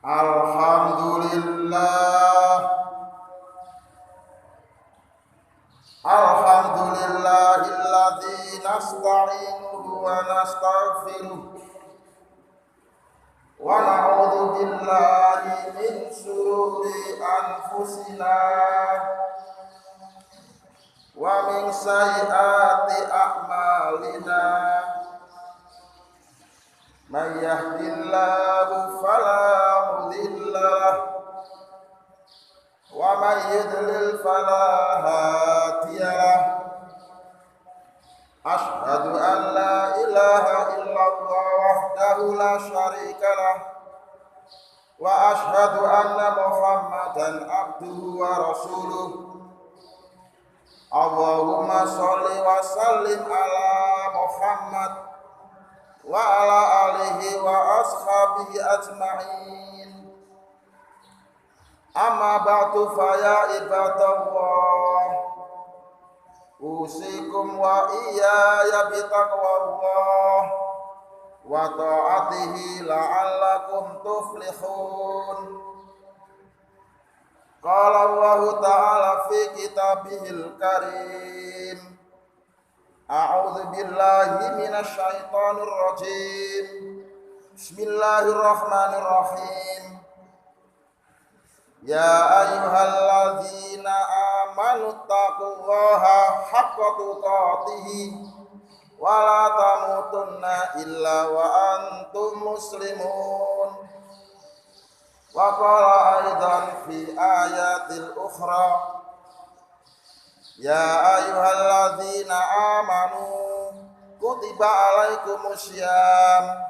Alhamdulillahilladzi nasta'inuhu wa nastaghfiruh wa na'udzu billahi min shururi anfusina wa min sayyiati a'malina. Man yahdihillahu fala mudilla lahu wa man yudlil fala hadiya lahu. Ashhadu an la ilaha illallah wahdahu la syarika lah wa ashhadu anna Muhammadan abduhu wa rasuluh. Allahumma sholli wa sallim ala Muhammad wa ala alihi wa ashabihi ajma'in. Amma ba'du fa ya ibadallah, usikum wa iyaya bitaqwallah wa ta'atihi la'allakum tuflihun. Qala Allah ta'ala fi kitabihil karim, a'udzu billahi minasy syaithanir rajim. Bismillahirrahmanirrahim. Ya ayyuhalladzina amanu taqullaha haqqa tuqatih wa la tamutunna illa wa antum muslimun. Wa qala aidan fi ayatil ukhra, ya ayyuhalladzina amanu kutiba alaikumussyam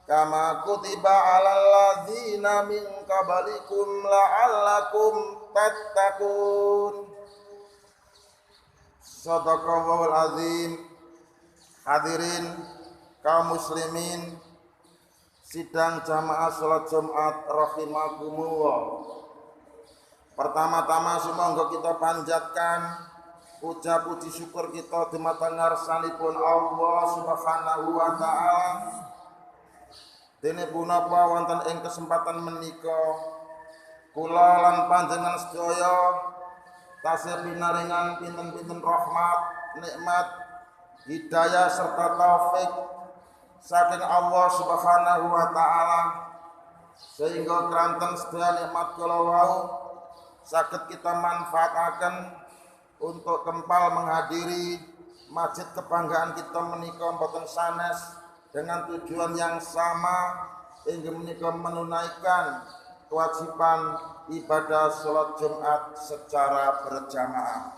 kama kutiba alal ladzina min qablikum la'allakum tattaqun. Shadaqallahul azim. Hadirin kaum muslimin sidang jamaah salat Jumat rahimakumullah. Pertama-tama sumangga kita panjatkan puja puji syukur kita dumateng ngarsanipun Allah Subhanahu wa taala. Dene punapa wonten ing kesempatan menika kula lan panjenengan sedaya tasih pinaringan pinten-pinten rahmat, nikmat, hidayah serta taufik saking Allah Subhanahu wa taala, sehingga keranten sedaya nikmat kula wau saged kita manfaataken untuk kempal menghadiri masjid kebanggaan kita menika boten sanes dengan tujuan yang sama, hingga menika menunaikan kewajiban ibadah salat Jumat secara berjamaah.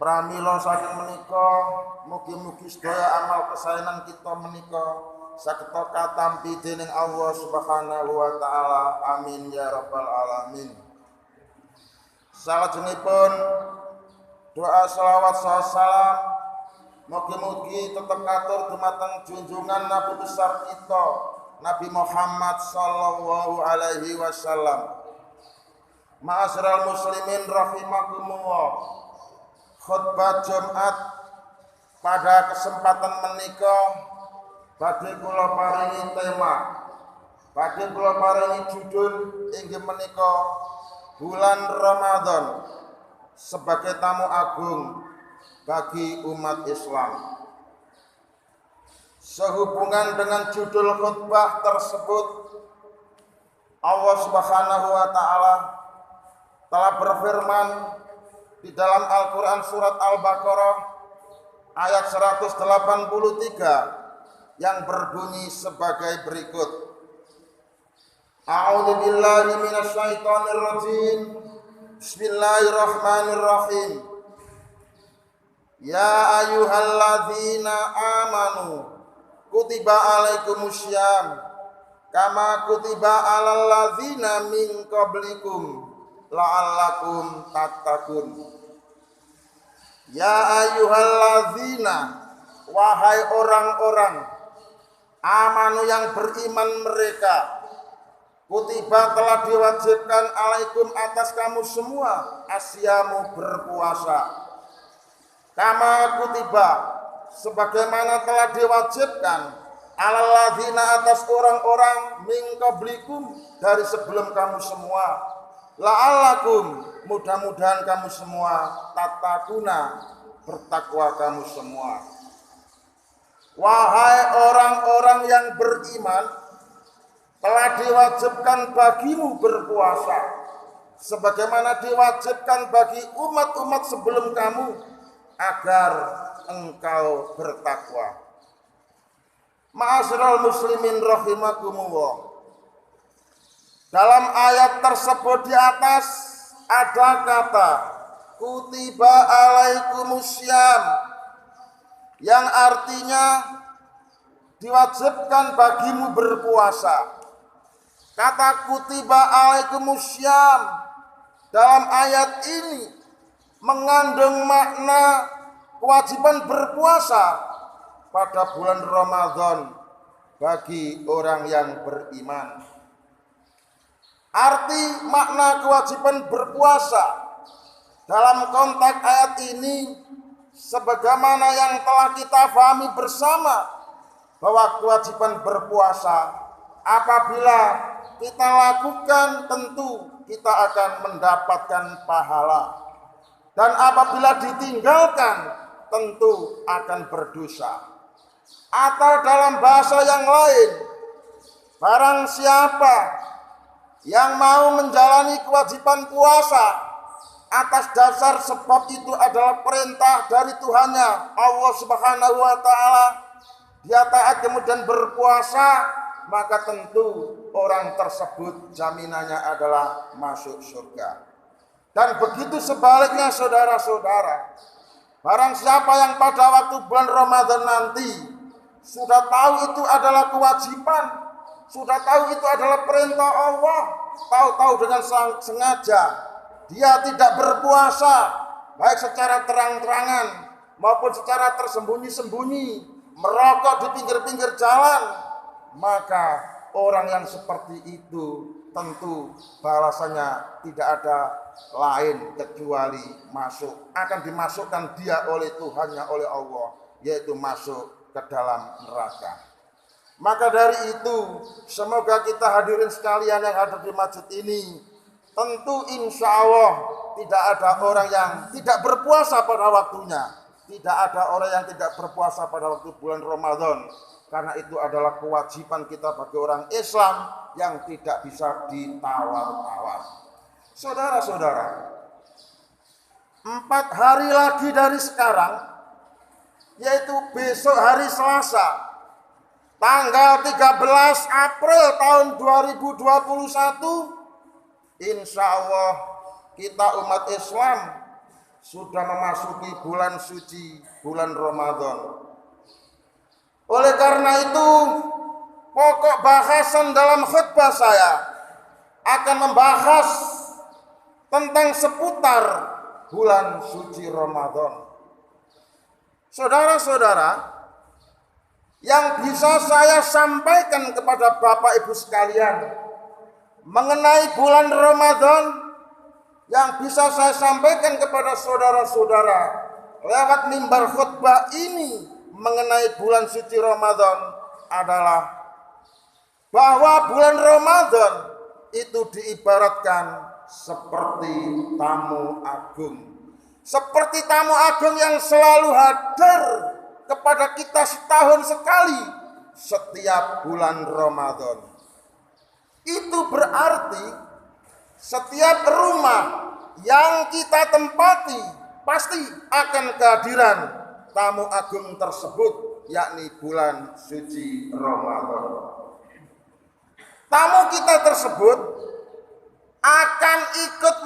Pramila saking menika mugi-mugi sedaya amal kesaenan kita menika saged katampi dening Allah Subhanahu wa taala. Amin ya rabbal alamin. Salajengipun doa selawat salam mugi-mugi tetap katur dumateng junjungan Nabi besar kita Nabi Muhammad sallallahu alaihi wasallam. Ma'asyiral muslimin rahimakumullah. Khutbah Jumat pada kesempatan menika badhe kula paringi tema, badhe kula paringi judul inggih menika bulan Ramadan sebagai tamu agung bagi umat Islam. Sehubungan dengan judul khutbah tersebut, Allah Subhanahu wa taala telah berfirman di dalam Al-Qur'an surat Al-Baqarah ayat 183 yang berbunyi sebagai berikut. A'udzu billahi minasy syaithanir rajim. Bismillahirrahmanirrahim. Ya ayyuhalladzina amanu kutiba alaikumussyam kama kutiba alal ladzina min qablikum la'allakum tattaqun. Ya ayyuhalladzina, wahai orang-orang amanu yang beriman mereka, kutiba telah diwajibkan alaikum atas kamu semua asyamu berpuasa. Kama kutiba sebagaimana telah diwajibkan alalladzina atas orang-orang min qablikum dari sebelum kamu semua, la'allakum mudah-mudahan kamu semua tattaquna bertakwa kamu semua. Wahai orang-orang yang beriman, telah diwajibkan bagimu berpuasa sebagaimana diwajibkan bagi umat-umat sebelum kamu agar engkau bertakwa. Ma'asyiral muslimin rahimakumullah. Dalam ayat tersebut di atas ada kata kutiba alaikumussyam yang artinya diwajibkan bagimu berpuasa. Kata kutiba alaikumussyam dalam ayat ini mengandung makna kewajiban berpuasa pada bulan Ramadan bagi orang yang beriman. Arti makna kewajiban berpuasa dalam konteks ayat ini sebagaimana yang telah kita pahami bersama bahwa kewajiban berpuasa apabila kita lakukan tentu kita akan mendapatkan pahala, dan apabila ditinggalkan tentu akan berdosa. Atau dalam bahasa yang lain, barang siapa yang mau menjalani kewajiban puasa atas dasar sebab itu adalah perintah dari Tuhannya Allah Subhanahu wa taala, dia taat kemudian berpuasa, maka tentu orang tersebut jaminannya adalah masuk surga. Dan begitu sebaliknya saudara-saudara, barang siapa yang pada waktu bulan Ramadan nanti sudah tahu itu adalah kewajiban, sudah tahu itu adalah perintah Allah, tahu-tahu dengan sengaja dia tidak berpuasa, baik secara terang-terangan maupun secara tersembunyi-sembunyi, merokok di pinggir-pinggir jalan, maka orang yang seperti itu tentu balasannya tidak ada lain kecuali akan dimasukkan dia oleh Tuhannya, oleh Allah, yaitu masuk ke dalam neraka. Maka dari itu semoga kita hadirin sekalian yang hadir di masjid ini, tentu insya Allah tidak ada orang yang tidak berpuasa pada waktunya, tidak ada orang yang tidak berpuasa pada waktu bulan Ramadan, karena itu adalah kewajiban kita bagi orang Islam yang tidak bisa ditawar-tawar. Saudara-saudara, 4 hari lagi dari sekarang, yaitu besok hari Selasa, tanggal 13 April tahun 2021, insya Allah kita umat Islam sudah memasuki bulan suci, bulan Ramadan. Oleh karena itu, pokok bahasan dalam khutbah saya akan membahas tentang seputar bulan suci Ramadan. Saudara-saudara, yang bisa saya sampaikan kepada Bapak Ibu sekalian mengenai bulan Ramadan, yang bisa saya sampaikan kepada saudara-saudara lewat mimbar khutbah ini mengenai bulan suci Ramadan adalah bahwa bulan Ramadan itu diibaratkan seperti tamu agung. Seperti tamu agung yang selalu hadir kepada kita setahun sekali setiap bulan Ramadan. Itu berarti setiap rumah yang kita tempati pasti akan kehadiran tamu agung tersebut, yakni bulan suci Ramadan. Tamu kita tersebut akan ikut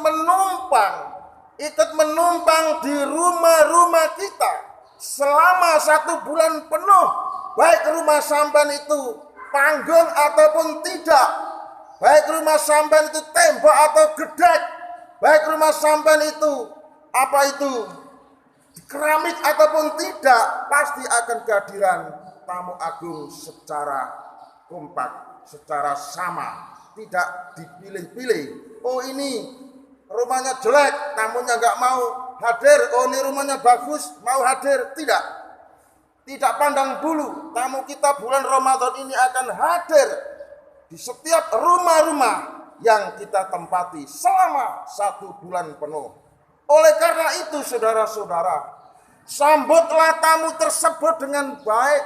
menumpang di rumah-rumah kita selama 1 bulan penuh, baik rumah sampean itu panggung ataupun tidak, baik rumah sampean itu tembok atau gedek, baik rumah sampean itu keramik ataupun tidak, pasti akan kehadiran tamu agung secara kompak, secara sama, tidak dipilih-pilih. Oh ini rumahnya jelek, tamunya nggak mau hadir. Oh ini rumahnya bagus, mau hadir. Tidak Tidak pandang bulu, tamu kita bulan Ramadan ini akan hadir di setiap rumah-rumah yang kita tempati selama 1 bulan penuh. Oleh karena itu saudara-saudara, sambutlah tamu tersebut dengan baik.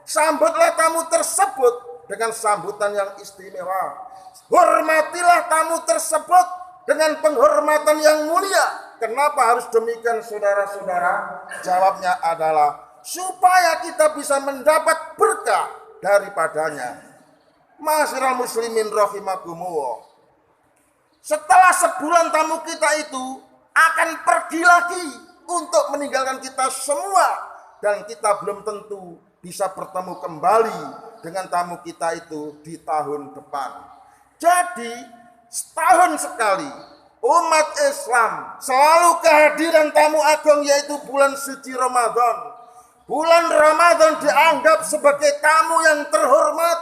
Sambutlah tamu tersebut dengan sambutan yang istimewa. Hormatilah tamu tersebut dengan penghormatan yang mulia. Kenapa harus demikian saudara-saudara? Jawabnya adalah supaya kita bisa mendapat berkah daripadanya. Ma'asyiral muslimin rahimakumullah. Setelah sebulan tamu kita itu akan pergi lagi untuk meninggalkan kita semua, dan kita belum tentu bisa bertemu kembali dengan tamu kita itu di tahun depan. Jadi setahun sekali umat Islam selalu kehadiran tamu agung, yaitu bulan suci Ramadan. Bulan Ramadan dianggap sebagai tamu yang terhormat.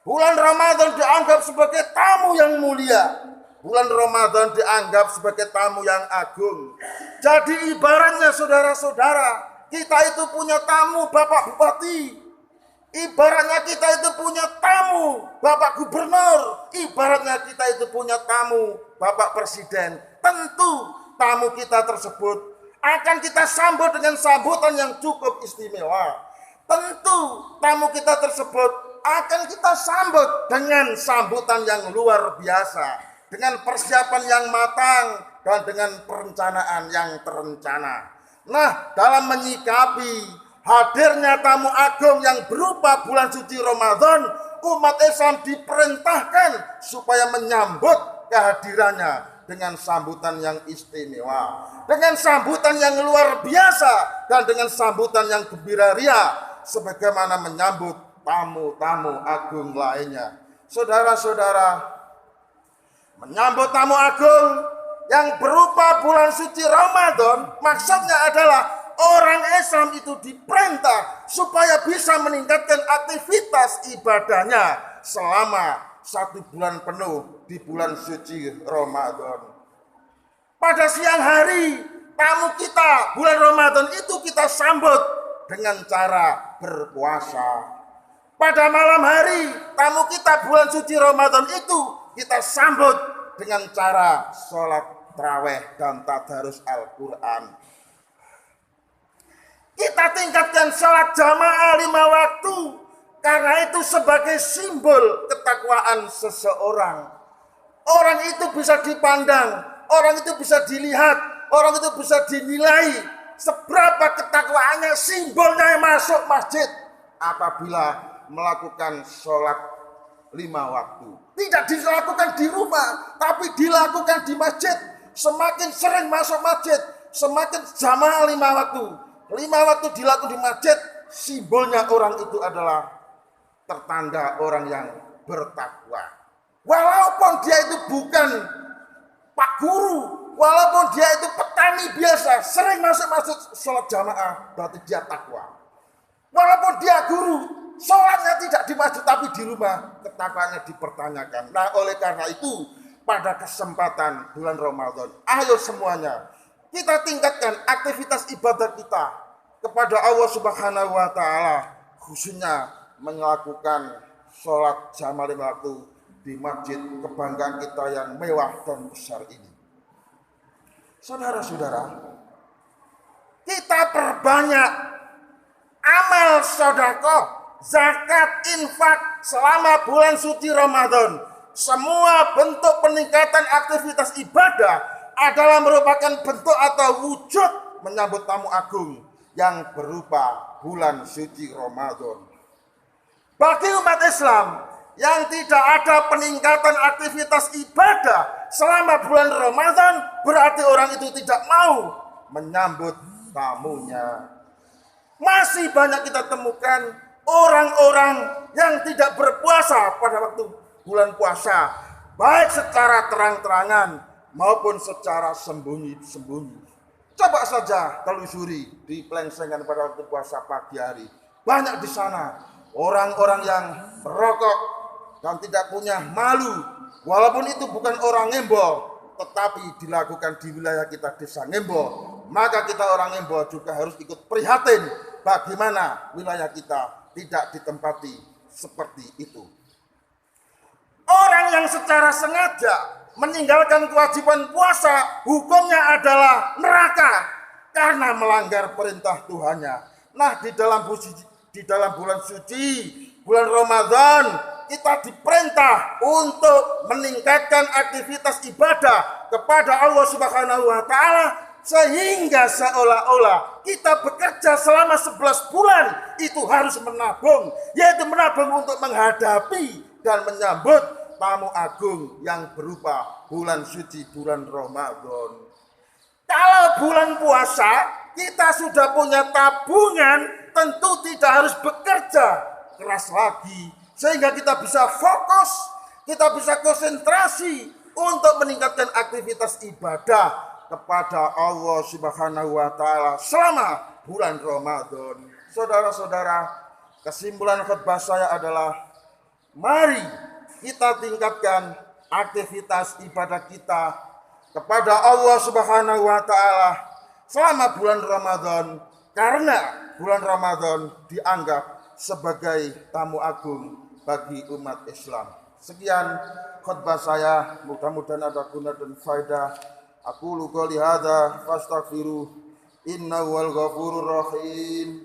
Bulan Ramadan dianggap sebagai tamu yang mulia. Bulan Ramadan dianggap sebagai tamu yang agung. Jadi ibaratnya saudara-saudara, kita itu punya tamu Bapak Bupati. Ibaratnya kita itu punya tamu Bapak Gubernur. Ibaratnya kita itu punya tamu Bapak Presiden. Tentu tamu kita tersebut akan kita sambut dengan sambutan yang cukup istimewa. Tentu tamu kita tersebut akan kita sambut dengan sambutan yang luar biasa, dengan persiapan yang matang dan dengan perencanaan yang terencana. Nah, dalam menyikapi hadirnya tamu agung yang berupa bulan suci Ramadan, umat Islam diperintahkan supaya menyambut kehadirannya dengan sambutan yang istimewa, dengan sambutan yang luar biasa, dan dengan sambutan yang gembira ria, sebagaimana menyambut tamu-tamu agung lainnya. Saudara-saudara, menyambut tamu agung yang berupa bulan suci Ramadan, maksudnya adalah orang Islam itu diperintah supaya bisa meningkatkan aktivitas ibadahnya selama 1 bulan penuh di bulan suci Ramadan. Pada siang hari, tamu kita bulan Ramadan itu kita sambut dengan cara berpuasa. Pada malam hari, tamu kita bulan suci Ramadan itu kita sambut dengan cara sholat tarawih dan tadarus Al-Quran. Kita tingkatkan sholat jamaah 5 waktu, karena itu sebagai simbol ketakwaan seseorang. Orang itu bisa dipandang, orang itu bisa dilihat, orang itu bisa dinilai seberapa ketakwaannya, simbolnya yang masuk masjid apabila melakukan sholat 5 waktu. Tidak dilakukan di rumah, tapi dilakukan di masjid. Semakin sering masuk masjid, semakin jamaah 5 waktu. 5 waktu dilakukan di masjid, simbolnya orang itu adalah tertanda orang yang bertakwa. Walaupun dia itu bukan pak guru, walaupun dia itu petani biasa, sering masuk sholat jamaah, berarti dia takwa. Walaupun dia guru, sholatnya tidak di masjid tapi di rumah, ketakwaannya dipertanyakan. Nah, oleh karena itu pada kesempatan bulan Ramadan, ayo semuanya kita tingkatkan aktivitas ibadah kita kepada Allah Subhanahu wa taala, khususnya melakukan sholat jamaah 5 waktu di masjid kebanggaan kita yang mewah dan besar ini. Saudara-saudara, kita perbanyak amal sedekah, zakat, infak selama bulan suci Ramadan. Semua bentuk peningkatan aktivitas ibadah adalah merupakan bentuk atau wujud menyambut tamu agung yang berupa bulan suci Ramadan. Bagi umat Islam yang tidak ada peningkatan aktivitas ibadah selama bulan Ramadan, berarti orang itu tidak mau menyambut tamunya. Masih banyak kita temukan orang-orang yang tidak berpuasa pada waktu bulan puasa, baik secara terang-terangan maupun secara sembunyi-sembunyi. Coba saja telusuri di pelengsengan pada waktu puasa pagi hari. Banyak di sana orang-orang yang merokok dan tidak punya malu, walaupun itu bukan orang Ngembo, tetapi dilakukan di wilayah kita desa Ngembo, maka kita orang Ngembo juga harus ikut prihatin bagaimana wilayah kita tidak ditempati seperti itu. Orang yang secara sengaja meninggalkan kewajiban puasa, hukumnya adalah neraka karena melanggar perintah Tuhannya. Nah, di dalam bulan suci, bulan Ramadan, kita diperintah untuk meningkatkan aktivitas ibadah kepada Allah Subhanahu wa taala, sehingga seolah-olah kita bekerja selama 11 bulan itu harus menabung, yaitu menabung untuk menghadapi dan menyambut tamu agung yang berupa bulan suci, bulan Ramadan. Kalau bulan puasa kita sudah punya tabungan, tentu tidak harus bekerja keras lagi, sehingga kita bisa fokus, kita bisa konsentrasi untuk meningkatkan aktivitas ibadah kepada Allah Subhanahu wa taala selama bulan Ramadan. Saudara-saudara, kesimpulan khutbah saya adalah mari kita tingkatkan aktivitas ibadah kita kepada Allah Subhanahu wa taala selama bulan Ramadan, karena bulan Ramadan dianggap sebagai tamu agung bagi umat Islam. Sekian khutbah saya, mudah-mudahan ada guna dan faedah. Aku qouli hadza fastaghfiru innahu wal ghafurur rahim.